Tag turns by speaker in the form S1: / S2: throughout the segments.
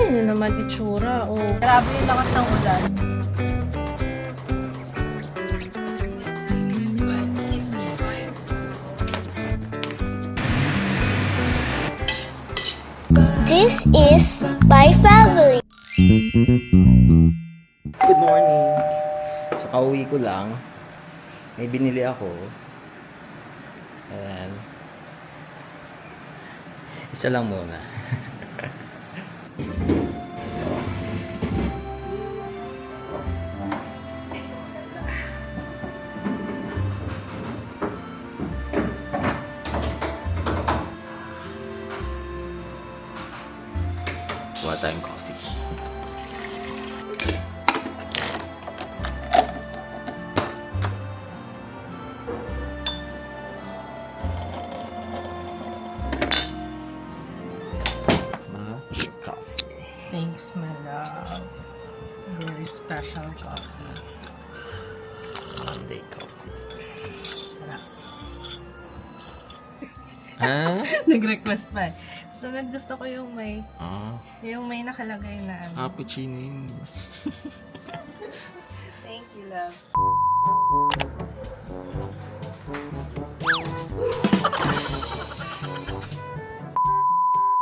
S1: Tingnan nyo naman itsura. Oh, grabe yung lakas ng ulan.
S2: This is my family.
S3: Good morning. So, kauwi ko lang. May binili ako. Ayan. Isa lang muna. Kuha tayong coffee. Coffee.
S1: Thanks, my love. Very special coffee.
S3: Monday coffee.
S1: Sarap.
S3: Ah?
S1: Nag-request pa eh. Sunod gusto ko yung may nakalagay na ano.
S3: Cappuccino yun.
S1: Thank you, love.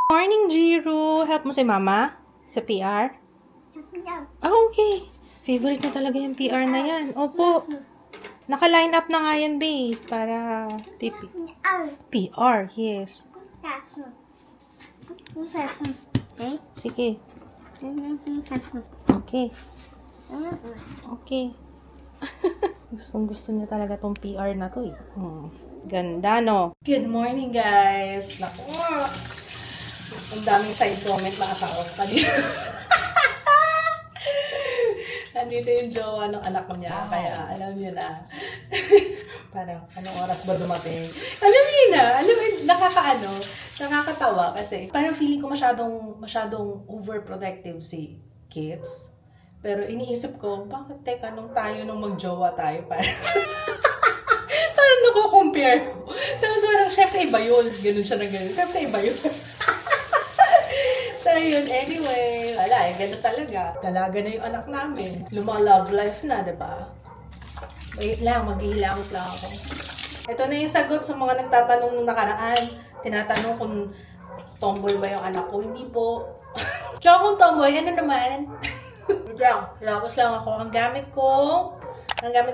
S1: Morning, Jiro. Help mo si Mama sa PR? Okay. Favorite na talaga yung PR na yan. Opo. Naka-line up na nga yan, babe. Para pipi. PR, yes. Sige. Okay. Okay. Gustong-gusto niya talaga tong PR na to eh. Ganda, no? Good morning, guys. Naku. Ang daming side comment na asawa ko kanina. Nandito yung jowa ng anak ko niya. Kaya alam niyo na. Parang anong oras ba dumating? Alam niyo na. Alam mo, nakakatawa kasi parang feeling ko masyadong overprotective si kids. Pero iniisip ko, bakit teka nung magjowa tayo parang parang nako-compare ko. Tapos parang syempre iba yun. Ganun siya na ganun. Syempre iba yun. So yun, anyway, wala eh, gano'n talaga. Dalaga na yung anak namin. Love life na, diba? Wait lang, maghihilamos lang ako. Ito na yung sagot sa mga nagtatanong nung nakaraan. Tinatanong kung tomboy ba yung anak ko. Hindi po. Tsaka kung tomboy, ano naman? Labos lang ako. Ang gamit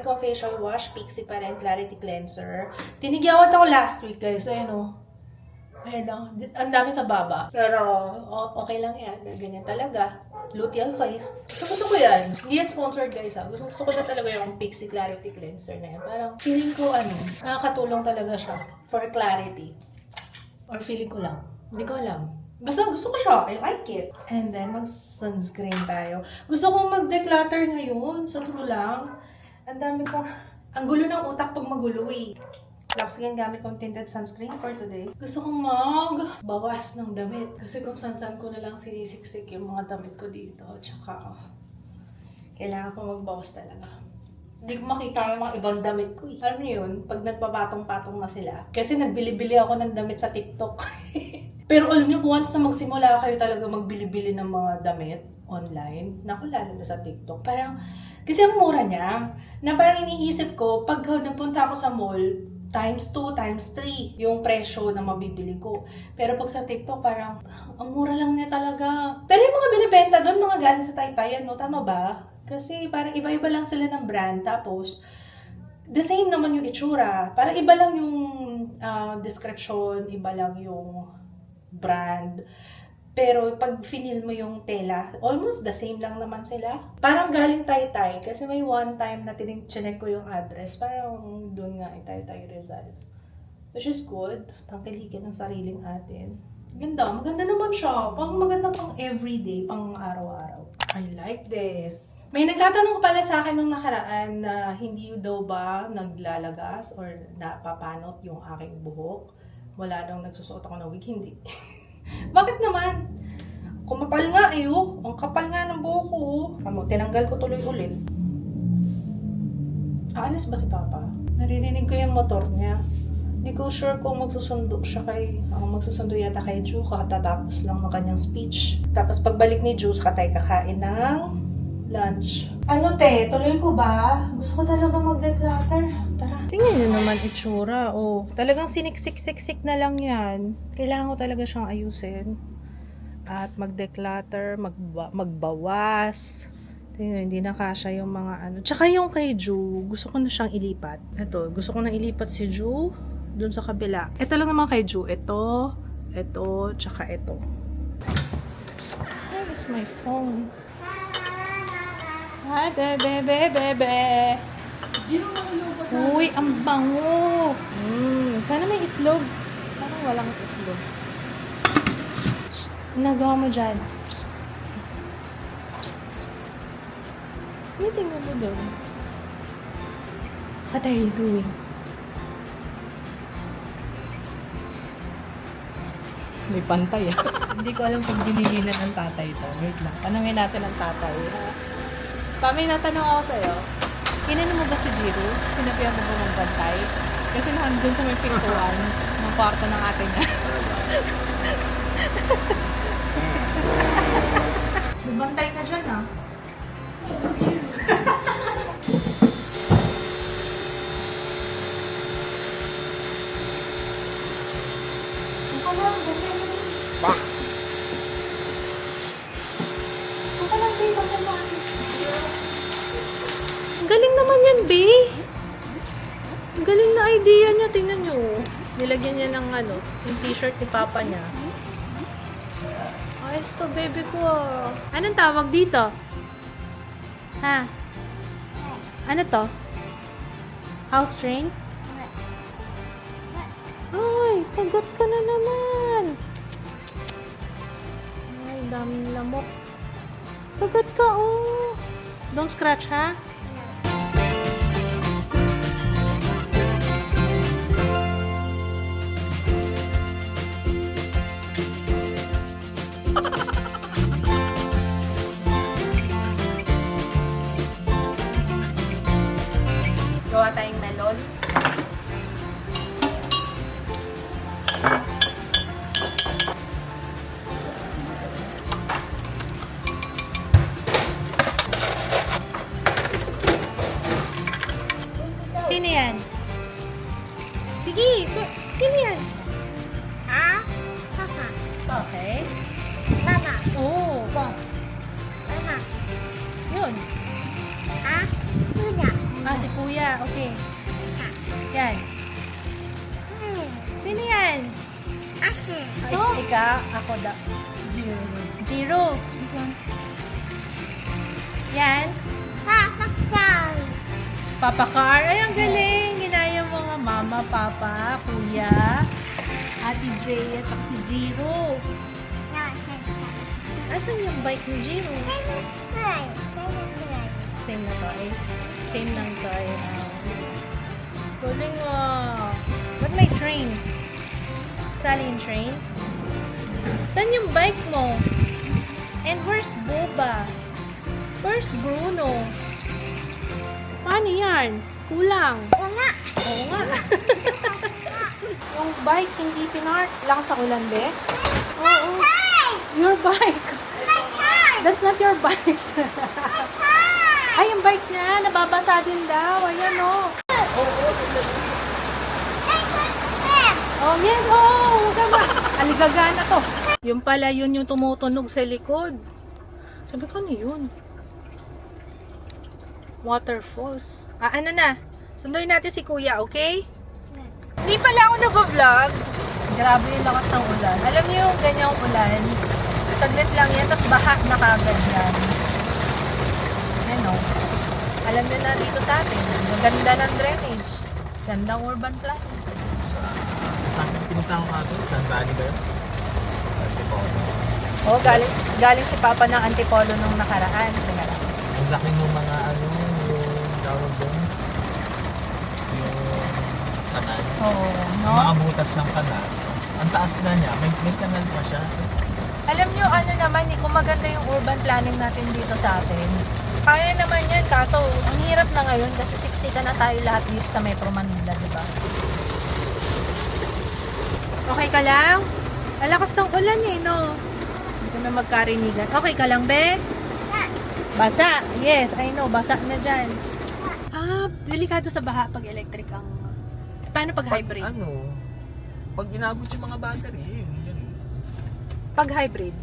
S1: kong facial wash, Pixie pa rin, Clarity Cleanser. Tinigyawat ako last week, guys. Ayun o. Ayun, ang dami sa baba. Pero, okay lang yan. Ganyan talaga. Luteal face. Gusto ko yan. Hindi yan sponsored, guys, ha. Gusto ko lang talaga yung Pixie Clarity Cleanser na yan. Parang, feeling ko, nakakatulong talaga siya for clarity. Or feeling ko lang. Hindi ko alam. Basta gusto ko siya. I like it. And then, mag-sunscreen tayo. Gusto kong mag-declutter ngayon. Sa true lang. Ang gulo ng utak pag magulo, eh. Laksigan gamit kong tinted sunscreen for today. Gusto kong magbawas ng damit. Kasi kung san-san ko na lang sinisiksik yung mga damit ko dito. Tsaka, kailangan ko magbawas talaga. Hindi ko makita yung mga ibang damit ko eh. Alam niyo yun? Pag nagpapatong-patong na sila. Kasi nagbili-bili ako ng damit sa TikTok. Pero alam niyo, once na magsimula kayo talaga magbili-bili ng mga damit online, naku, lalo na sa TikTok. Parang, kasi ang mura niya, na parang iniisip ko, pag napunta ako sa mall, times 2, times 3 yung presyo na mabibili ko. Pero pag sa TikTok, parang, ang mura lang niya talaga. Pero yung mga binibenta doon, mga galing sa Taytayan, no? Tama ba? Kasi parang iba-iba lang sila ng brand. Tapos, the same naman yung itsura. Parang iba lang yung description, iba lang yung brand. Pero pag finil mo yung tela, almost the same lang naman sila. Parang galing Taytay kasi may one time na chinek ko yung address. Parang doon nga Taytay Rizal. Which is good. Tangkilikin ng sariling atin. Ganda. Maganda naman siya. Maganda pang everyday, pang araw-araw. I like this. May nagtatanong pala sa akin nung nakaraan na hindi daw ba naglalagas or napapanot yung aking buhok. Wala daw nagsusuot ako ng wig. Hindi. Bakit naman? Kumapal nga eh, oh. Ang kapal nga ng buhok ko, oh. Tinanggal ko tuloy ulit. Aalis ba si Papa? Naririnig ko yung motor niya. Hindi ko sure kung magsusundo siya magsusundo yata kay Ju, katatapos lang ng kanyang speech. Tapos pagbalik ni Ju, saka tayo kakain ng lunch. Ano te, tuloy ko ba? Gusto ko talaga mag-declutter. Tara. Tingnan niyo naman itsura. Oh, talagang siniksik-siksik na lang yan. Kailangan ko talaga siyang ayusin. At mag-declutter, magbawas. Tingnan, hindi na kasya yung mga ano. Tsaka yung kay Ju, gusto ko na siyang ilipat. Ito, gusto ko na ilipat si Ju dun sa kabila. Ito lang naman kay Ju. Ito, tsaka ito. Where is my phone? Hi, bebe. Uy, ang bango. Sana may itlog. Parang walang itlog. Shh, nagawa mo dyan. Psst. Psst. Tingnan mo doon. What are you doing? May pantay ah. Hindi ko alam kung binilinan ng tatay to. Wait lang. Tanungin natin ang tatay. Pami, natanong ako sa'yo. Kinano mo ba si Jiro? Sinabihan mo ba ng bantay? Kasi nandun sa may pintuan ng kwarto ng ate niya. Bantay ka dyan ah. Galing naman yan, Be. Galing na idea niya. Tingnan niyo. Nilagyan niya ng yung t-shirt ni Papa niya. Ayos to, baby ko. Anong tawag dito? Ha? Ano to? House train? Ay, kagat ka na naman. Ay, daming lamok. Kagat ka, oh. Don't scratch, ha? Gawa tayong melon. Sino yan? Sige, sino yan?
S2: Papa.
S1: Okay.
S2: Mama.
S1: Oh,
S2: Mama.
S1: yun.
S2: Kuya.
S1: Si Kuya. Okay. Yan. Sino yan?
S2: Ako.
S1: Ikaw, ako da. Jiro. This one. Yan.
S2: Papa.
S1: Papa Car. Ay, ang galing. Ginaya mo nga mama, papa, kuya, ate Jay, at saka si Jiro. Asan yung bike ni Jiro? Same na to eh. Same lang to eh. Galing nga. Ba't may train? Sali yung train? Saan yung bike mo? And where's Boba? Where's Bruno? Paano yan? Kulang. Oo nga. Yung bike hindi pinart. Lakas sa ulan, be? Oo. Your bike. That's not your bike. Ay, yung bike niya, nababasa din daw. Ayan, oh. Oh, yan, oh. Huwag ba? Aligagana to. Yung pala, yun yung tumutunog sa likod. Sabi ko, ano yun? Waterfalls. Ano na? Sunduin natin si Kuya, okay? Hindi pala ako nag-vlog. Grabe yung lakas ng ulan. Alam niyo yung ganyang ulan, saglit lang yan, tapos baha na kagad yan. Ano? Alam niyo na dito sa atin, maganda ng drainage. Gandang urban planning.
S3: Saan pinunta ko natin? Saan Valley ba yun? Antipolo.
S1: Oo, galing si Papa ng Antipolo nung nakaraan.
S3: Ang laki ng mga yung tawag doon. Yung kanal.
S1: Oo, no?
S3: Maabutas ng kanal. Ang taas na niya, may kanal pa siya.
S1: Alam nyo, naman, kung maganda yung urban planning natin dito sa atin, kaya naman yan, kaso ang hirap na ngayon kasi siksika na tayo lahat dito sa Metro Manila, di ba? Okay ka lang? Alakas ng ulan eh, no? Hindi kami magkarinigan. Okay ka lang, be? Basa. Yes, I know. Basa na dyan. Delikado sa baha pag electric ang... Paano pag hybrid?
S3: Pag inabot yung mga battery, yun.
S1: Pag hybrid,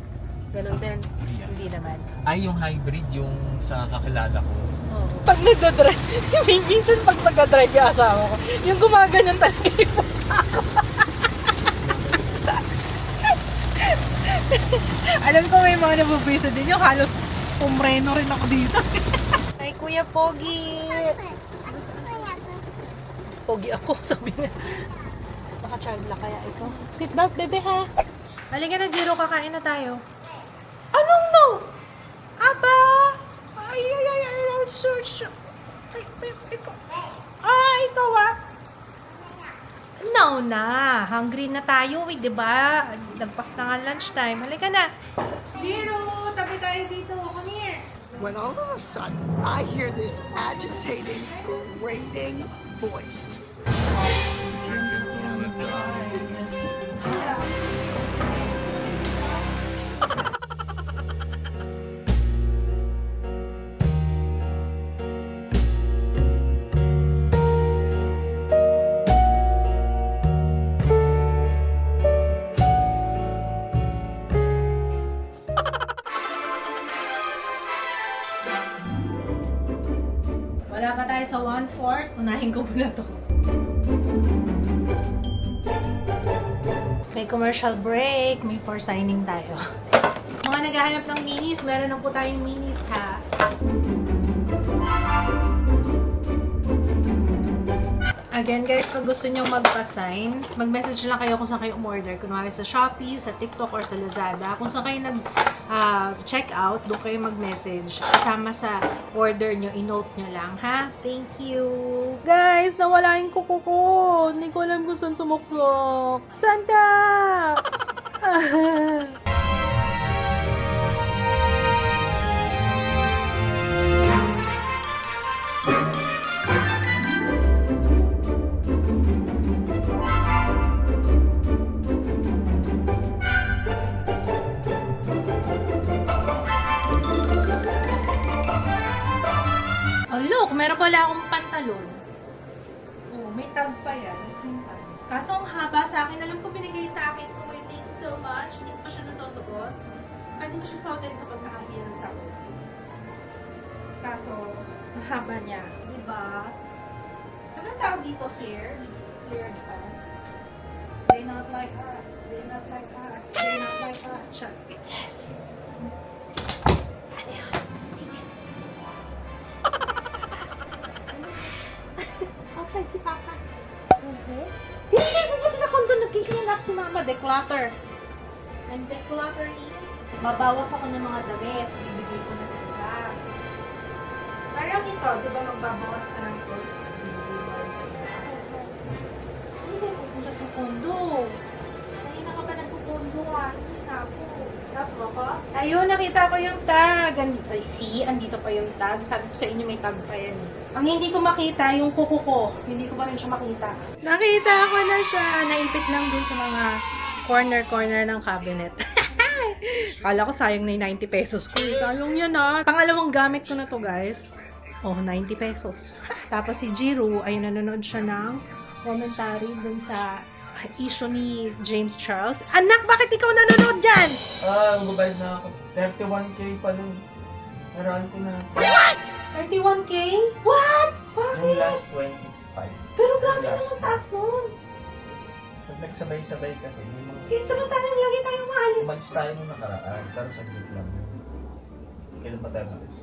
S1: ganun din. Hindi naman.
S3: Ay, yung hybrid, yung sa kakilala ko.
S1: Oo. Pag nagdadrive, minsan pag nagdadrive yung asawa ko, yung gumaganyan talaga yung ako. Alam ko may mga nabubisa din yung halos pumreno rin ako dito. Ay, Kuya Pogi. Pogi ako, sabi niya. Baka child lock kaya ito. Seatbelt, bebe ha. Halika na, Jiro, kakain na tayo. Anong no? Aba! Ay, search. Ikaw ah. No na. Hungry na tayo eh, di ba? Lagpas na nga lunchtime. Halika na. Jiro, tabi tayo dito. Come here.
S4: When all of a sudden I hear this agitating, grating voice.
S1: Wala pa tayo sa 1/4. Unahin ko muna to. May commercial break. May for signing tayo. Mga naghahanap ng minis, meron na po tayong minis ha. Again guys, pag gusto nyo magpa-sign, mag-message lang kayo kung saan kayo umorder. Kunwari sa Shopee, sa TikTok, or sa Lazada. Kung saan kayo nag-check out, doon kayo mag-message. Kasama sa order nyo, i-note nyo lang, ha? Thank you! Guys, nawala yung kuko ko! Hindi ko alam kung saan sumuksok. Saan ka? Look, meron pala akong pantalon. Oh, may tag pa yan. Kaso ang haba sa akin. Alam ko binigay sa akin ko. Thank you so much. Hindi ko pa siya nasusuot. Hindi ko siya suotin kapag naka-heels ako. Kaso, mahaba niya. Diba? Ano tawag dito? Flare? Flared pants. They not like us. They not like us. They not like us. Check. Yes! Outside si Papa. Hindi, pupunta sa condo. Nag-clean up si Mama. Declutter. I'm decluttering. Mabawas ako ng mga damit. Bibigay ko na sa iba. Parang ito, di ba magbabawas ka ng course? Bibigay mo rin sa iba. Hindi, pupunta sa condo. Kanina ka pa nagpupundo ha. Hindi na ako. Tapos ako? Ayun, nakita ko yung tag. See, andito pa yung tag. Sabi ko sa inyo may tag pa yan. Ang hindi ko makita, yung kuko ko. Hindi ko pa rin siya makita. Nakita ko na siya. Naipit lang dun sa mga corner-corner ng cabinet. Kala ko sayang na yung 90 pesos ko. Sayang yan ah. Pangalawang gamit ko na to guys. Oh, 90 pesos. Tapos si Jiro, ay nanonood siya ng commentary dun sa issue ni James Charles. Anak, bakit ikaw nanonood dyan?
S5: Magbabayad na ako. 31K pa nun. Naraan ko na.
S1: What? 31K? What? Bakit?
S5: Yung last 25.
S1: Pero grabe
S5: Last
S1: naman taas nun.
S5: Pag nagsabay-sabay kasi, may mga...
S1: Kaya samantalang lagi tayong maalis.
S5: Umalis tayo nung nakaraan. Pero sa group lang. Kailan pa tayo malis?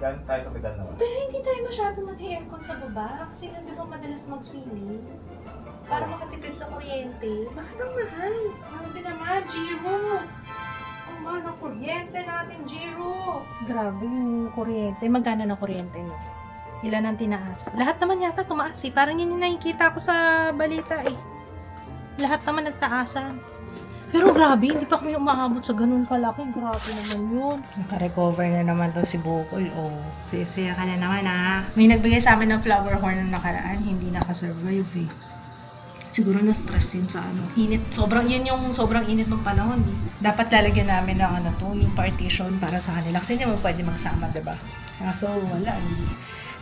S5: Galing tayo kapital naman.
S1: Pero hindi tayo masyado nag-aircon sa baba. Kasi di ba madalas mag-swimming? Para makatipid sa kuryente. Bakit ang mahal? Grabe naman, Jiro. Ang mahal ng kuryente natin, Jiro. Grabe yung kuryente. Magkano na kuryente niyo? Ilan ang tinaas? Lahat naman yata tumaas eh. Parang yun yung nakikita ko sa balita eh. Lahat naman nagtaasan. Pero grabe, hindi pa kami umaabot sa ganun kalaki. Grabe naman yun. Naka-recover na naman to si Bukol. Oh, siya ka na naman ah. May nagbigay sa amin ng flower horn ng nakaraan. Hindi nakasurvive eh. Siguro na-stress yun sa ano. Init. Yun yung sobrang init ng panahon. Dapat lalagyan namin ng ano to, yung partition para sa kanila. Kasi hindi mo pwede magsama, diba? Kaso wala.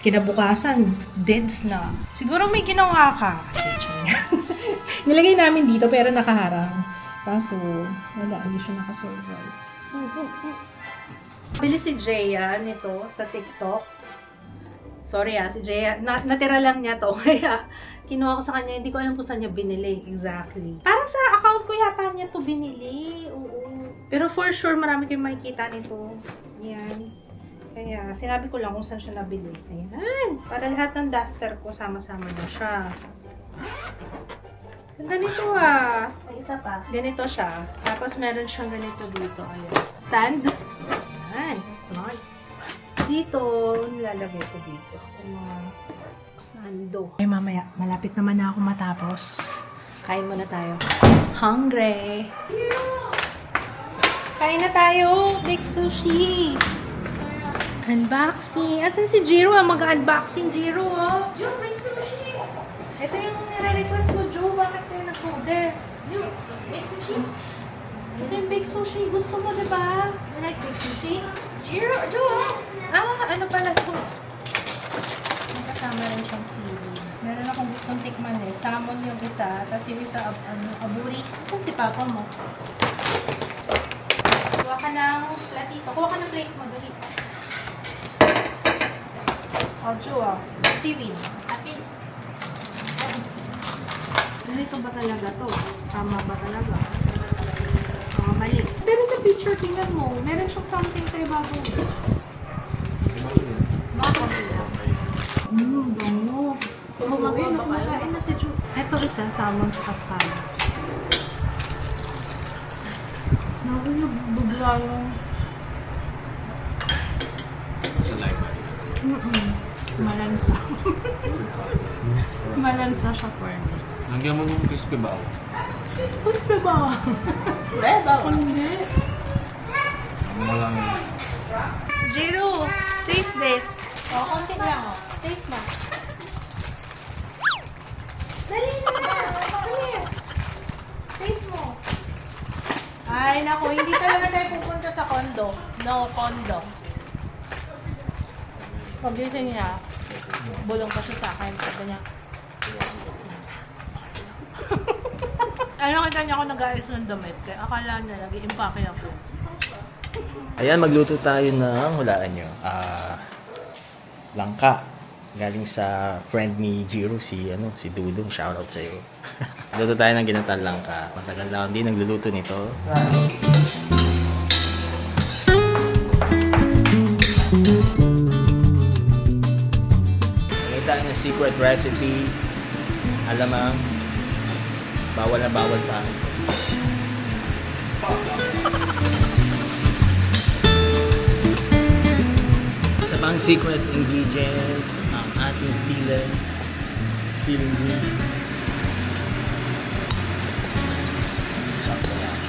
S1: Kinabukasan, deads na. Siguro may ginawa ka. Nilagay namin dito pero nakaharang. Kaso wala, hindi siya nakasurvive. Bili si Jaya nito sa TikTok. Sorry si Jaya. Natira lang niya to. Kaya kinuha ko sa kanya. Hindi ko alam kung saan niya binili. Exactly. Parang sa account ko yata niya to binili. Oo. Pero for sure, marami kayong makikita nito. Yan. Kaya sinabi ko lang kung saan siya nabili. Ayan. Para lahat ng duster ko, sama-sama na siya. Ganda nito May isa pa. Ganito siya. Tapos meron siyang ganito dito. Ayan. Stand. Ayan. It's nice. Dito, nilalagay ko dito. Yung mga sando. Ay, mamaya, malapit naman na ako matapos. Kain muna tayo. Hungry! Kain na tayo! Big sushi! Unboxing! Asan si Jiro? Mag-unboxing, Jiro, Joe, may sushi! Ito yung nire-request mo, Joe. Bakit kayo nag-codes? Joe, big sushi? Ito yung big sushi. Gusto mo, diba? You like big sushi? Jiro, Joe! Ano pala ito? Kasama rin siyang seaweed. Meron akong gustong tikman Salmon yung isa, tapos yung isa, aburi. Saan si papa mo? Kuha ka ng platito. Kuha ka ng plate mo, dali. Seaweed. Atin. Ganito ba talaga to? Tama ba talaga? Mali. Pero sa picture, tingnan mo, meron siyang something sa ibabaw. Baka bango. Kumakain na si Ju. Ito isa, salmon tsaka scallops. Naku, nagbubula yung...
S5: Sa live ba?
S1: Malansa. Malansa siya for me.
S5: Nagyan mo yung crispy ba?
S1: Gusto ba? Hindi.
S5: Ano lang yun?
S1: Jiro, taste this. Konti lang Taste mo. Dali na! Come here. Taste mo. Ay, naku, hindi talaga tayo pupunta sa condo. No condo. Pag-gising niya, bulong pa siya sa akin. Sabi niya, kita niya ako nag-aayos ng damit. Kaya akala niya, nag-i-impake ako.
S3: Ayan, magluto tayo ng, hulaan nyo, langka. Galing sa friend ni Jiro, si Dudong. Shoutout sa'yo. Luto tayo ng ginatang langka. Matagal na hindi nagluluto nito. Lagay tayo ng secret recipe. Alamang, bawal na bawal sa akin. Isa pang secret ingredient, ang ating ceiling green. Sakto lang.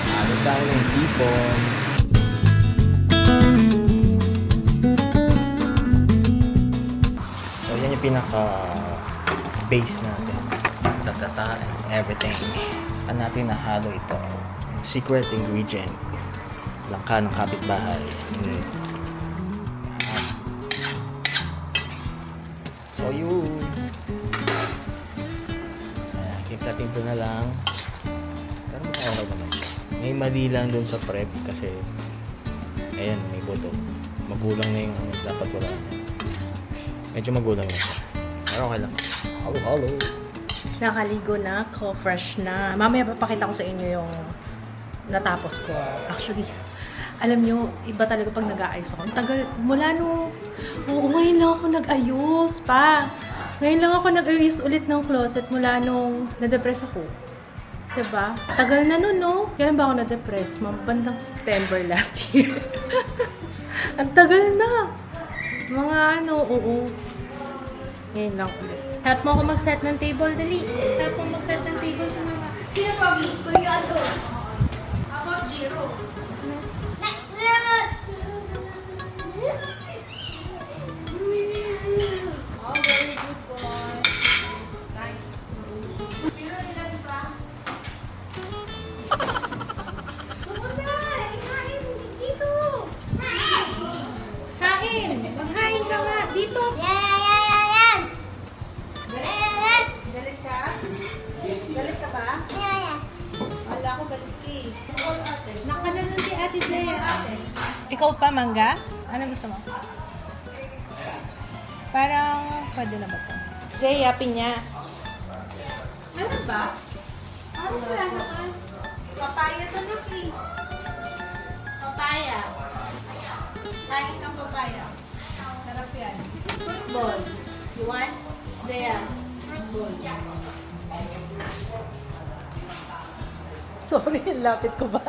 S3: Halo tayo ng hipon. So yan yung pinaka-base natin. Gata and everything. Saan natin nahalo ito? Secret ingredient. Langka ng kapitbahay. So yun. Timpla-timpla na lang. Pero okay naman siya. May mali lang dun sa prep kasi ayan, may buto. Magulang na yung dapat wala na. Medyo magulang na siya. Pero okay lang. Hello.
S1: Nakaligo na ako, fresh na. Mamaya papakita ko sa inyo yung natapos ko. Actually, alam nyo, iba talaga pag nag-aayos ako. Ang tagal, mula ngayon lang ako nag-ayos pa. Ngayon lang ako nag-ayos ulit ng closet mula nung na-depress ako. Diba? Tagal na nun, no? Kailan ba ako na-depress? Bandang September last year. Ang tagal na. Mga oo. Ngayon lang ulit. Help mo ako mag-set ng table, dali. Help mo mag-set ng table sa mama. Sino pa, Kuya Aldo? Ako, Jiro. Oh, very good boy. Nice. Ikaw pa, mangga? Ano gusto mo? Parang, pwede na ba ito? Jay, yapin niya. Ano ba? Ano ba? Papaya to, Lucky. Papaya. Kain kang papaya. Sarap yan. Football. You want? There. Football. Sorry, lapit ko ba?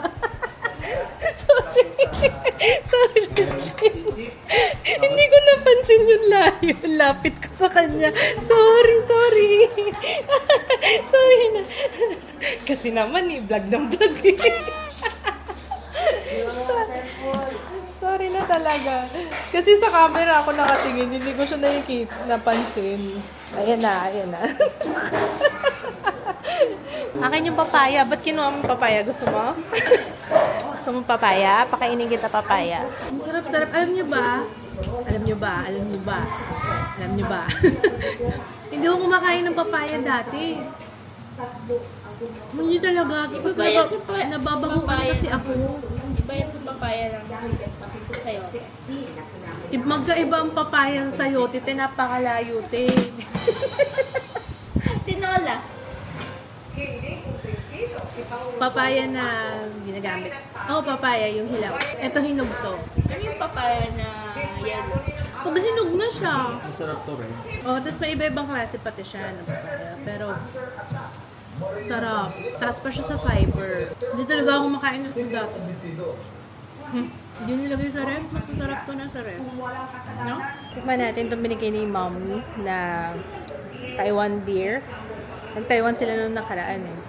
S1: Sorry. Sorry, Jay. Hindi ko napansin yung layo. Lapit ko sa kanya. Sorry. Sorry na. Kasi naman vlog ng vlog eh. Sorry na talaga. Kasi sa camera ako nakatingin, hindi ko siya napansin. Ayan na. Akin yung papaya. Ba't kinuha mo papaya? Gusto mo? Gusto mo papaya? Pakainin kita papaya. Ang sarap-sarap. Alam niyo ba? Hindi ako kumakain ng papaya dati. Hindi talaga. Nababago kasi ako.
S6: Iba yan sa papaya lang sa'yo.
S1: Magkaiba ang papaya sa sayote. Napakalayo, te.
S6: Tinola.
S1: Papaya na ginagamit. Papaya, yung hilaw. Ito hinog to.
S6: Ano yung papaya na yellow?
S1: Pag hinog na siya.
S3: Masarap to rin.
S1: Tapos may iba-ibang klase pati siya ng papaya. Pero, sarap. Taas pa siya sa fiber. Hindi talaga ako makain ng food dati. Hindi nilagay sa ref. Mas masarap to na sa ref. No? Tikman natin itong binigay ni Mommy na Taiwan beer. Nag-Taiwan sila nung nakaraan eh.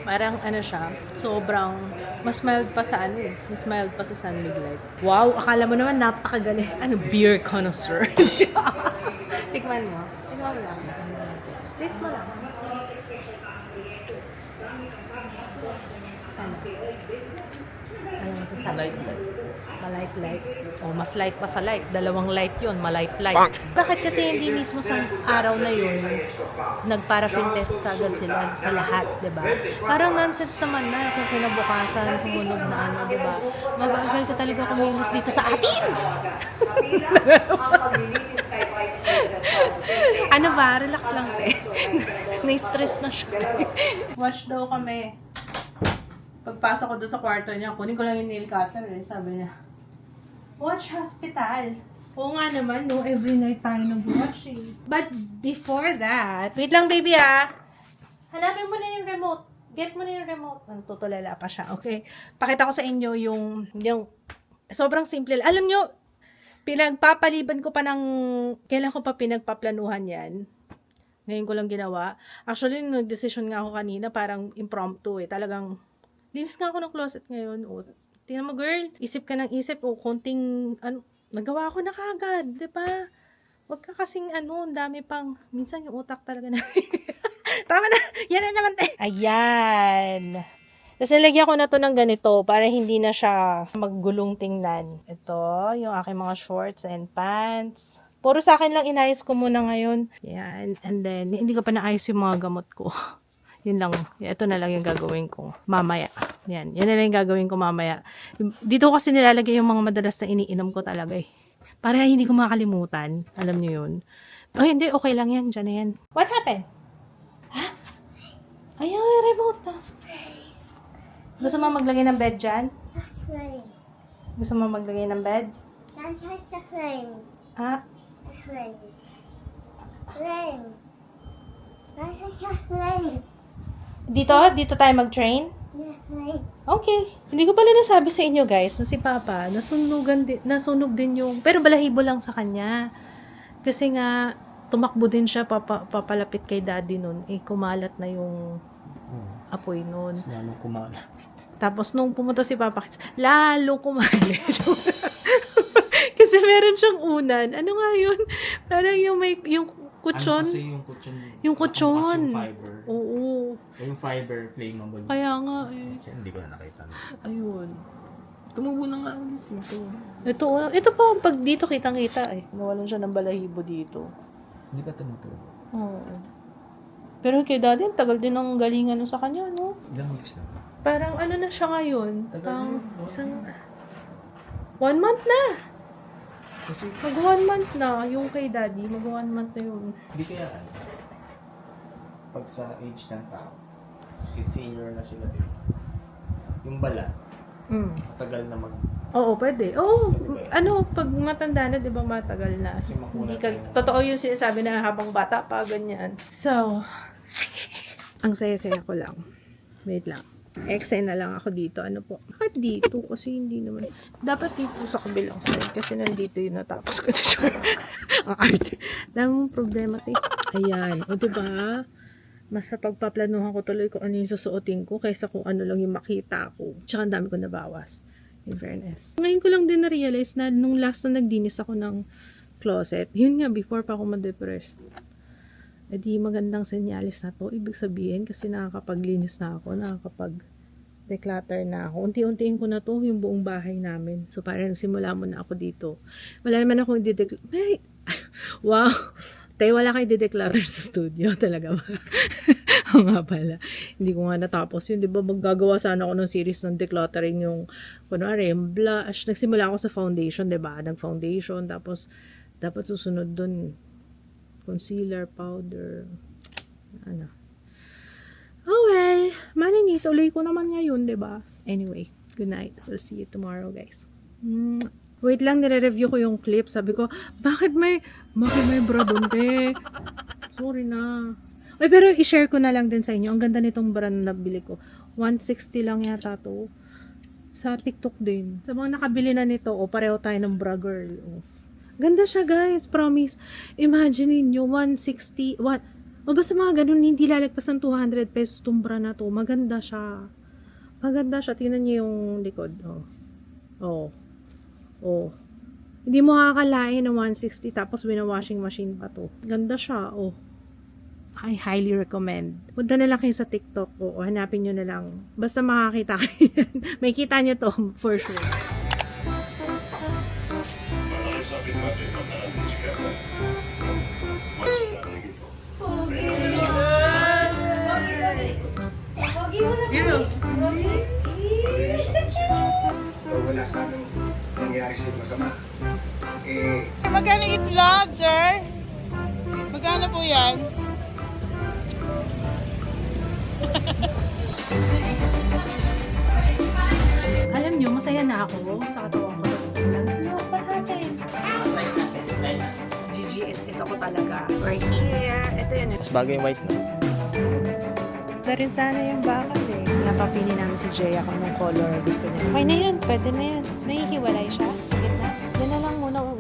S1: Parang ano siya, sobrang, mas mild pa sa ano eh. Mas mild pa sa San Miguel. Wow, akala mo naman napakagaling. Ano, beer connoisseur. Tikman mo. Tikman mo lang. Taste mo lang. Ano? Ano masasabi? Light. Mas light pa sa light. Dalawang light yun. Malight-light. Bakit kasi hindi mismo sa araw na yun, nag-paraffin test agad sila sa lahat, di ba? Parang nonsense naman na kung kinabukasan, sumunog na ano, di ba? Mabagal ka talaga kumilos dito sa atin! Ano ba? Relax lang, te. Nai-stress na siya. Watch daw kami. Pagpasok ko doon sa kwarto niya, kunin ko lang yung nail cutter eh. Sabi niya, watch hospital. Oo nga naman, no? Every night tayo nag-watch eh. But before that, wait lang baby ah. Hanapin mo na yung remote. Get mo na yung remote. Tutulala pa siya, okay? Pakita ko sa inyo yung sobrang simple. Alam nyo, pinagpapaliban ko pa ng, kailan ko pa pinagpaplanuhan yan. Ngayon ko lang ginawa. Actually, nag-decision nga ako kanina, parang impromptu eh. Talagang, linis nga ako ng closet ngayon. Tingnan mo girl, isip ka ng isip. Konting, nagawa ko na kagad. Diba? Huwag ka kasing ang dami pang, minsan yung utak talaga na. Tama na, yan na naman tayo. Ayan. Tapos nilagyan ko na to ng ganito para hindi na siya maggulong tingnan. Ito, yung aking mga shorts and pants. Puro sa akin lang inayos ko muna ngayon. Yan. And then, hindi ko pa naayos yung mga gamot ko. Yun lang. Ito na lang yung gagawin ko mamaya. Yan. Yan na lang yung gagawin ko mamaya. Dito kasi nilalagay yung mga madalas na iniinom ko talaga eh. Para hindi ko makalimutan. Alam niyo yun. Oh, hindi. Okay lang yan. Diyan na yan. What happened? Ha? Ayaw, remote na. Gusto mo maglagay ng bed dyan?
S2: Flame.
S1: Gusto mo maglagay ng bed?
S2: That's the flame.
S1: Ah?
S2: Flame. Flame. That's the flame.
S1: Dito? Dito tayo mag-train?
S2: The flame.
S1: Okay. Hindi ko pala nasabi sa inyo guys na si Papa, nasunog din yung, pero balahibo lang sa kanya. Kasi nga, tumakbo din siya papalapit kay daddy nun. Kumalat na yung apoy nun.
S3: Sinanong kumalat.
S1: Tapos nung pumunta si Papa, lalo kumalat. Kasi meron siyang unan. Ano nga yun? Parang yung kutsyon.
S3: Ano kasi yung kutsyon?
S1: Yung kutsyon.
S3: Yung fiber.
S1: Oo.
S3: Yung fiber flammable.
S1: Kaya nga eh.
S3: Hindi ko na nakita.
S1: Ayun.
S3: Tumubo na nga ulit ito.
S1: Ito pa, pag dito kitang-kita eh. Nawalan siya ng balahibo dito.
S3: Hindi ka tumutubo.
S1: Oo. Pero kay daddy, ang tagal din ng galingan sa kanya, no?
S3: Ilang weeks na ba?
S1: Parang ano na siya ngayon?
S3: Tagal
S1: Parang
S3: yun, no?
S1: isang... 1 month na!
S3: Kasi,
S1: Mag 1 month na. Yung kay daddy, mag 1 month na yun.
S3: hindi kaya pag sa age ng tao, si senior na sila din. Yung bala, matagal na
S1: Oo, pwede. Oo, pag matanda na, di ba matagal na.
S3: Kasi makulat
S1: Hindi ka,
S3: na yun.
S1: totoo yung sinasabi na habang bata pa, ganyan. So, ang saya-saya ko lang. Wait lang. Excited na lang ako dito. Ano po? Bakit dito? Kasi hindi naman. Dapat dito sa kabilang side. Kasi nandito yung natapos ko. Ang arte. Dami mong problema, te. Ayan. O, diba? Mas sa pagpaplanuhan ko tuloy kung ano yung susuotin ko kaysa kung ano lang yung makita ko. Tsaka ang dami ko nabawas. In fairness. Ngayon ko lang din na-realize na nung last na nagdinis ako ng closet, yun nga, before pa ako ma-depressed. E di magandang senyalis na to. Ibig sabihin, kasi nakakapaglinis na ako, nakakapag-declutter na ako. Unti-untiin ko na to, yung buong bahay namin. So parang simula mo na ako dito. Wala naman akong i-declutter. Wow! Tayo, wala kayo i-declutter sa studio. Talaga ba? Oo nga pala. Hindi ko nga natapos yun. Di ba maggagawa sana ako ng series ng decluttering yung, kunwari, yung blush. Nagsimula ako sa foundation, di ba? Nag-foundation. Tapos, dapat susunod dun, concealer, powder. Ano. Oh well. Manini, tuloy ko naman ngayon, di ba? Anyway, good night. We'll see you tomorrow, guys. Wait lang, nire-review ko yung clip. Sabi ko, bakit may bra doon, te? Sorry na. Ay, pero i-share ko na lang din sa inyo. Ang ganda nitong brand na nabili ko. 160 lang yata to. Sa TikTok din. Sa mga nakabili na nito, pareho tayo ng bra girl. Ganda siya, guys. Promise. Imagine niyo 160. Basta mga ganun, hindi lalagpas ng 200 pesos tong bra na to. Maganda siya. Maganda siya. Tingnan niyo yung likod. Hindi mo kakalain ng 160 tapos washing machine pa to. Ganda siya. I highly recommend. Punta na lang kayo sa TikTok o hanapin nyo na lang. Basta makakita kayo. May kita nyo to for sure. Zero.
S7: Wala sa amin nangyari siya masama.
S1: Magkano itlog, sir? Magkano po yan? Alam nyo, masaya na ako sa katawan ko. No, what happened? GGSS ako talaga. Right here. Ito yun.
S3: mas bagay yung white na.
S1: Na rin sana yung bakal eh. Napapili namin si Jaya kung anong color gusto niya. Okay na yun. Pwede na yan. Nahihiwalay siya. Sige na. Yan na lang muna.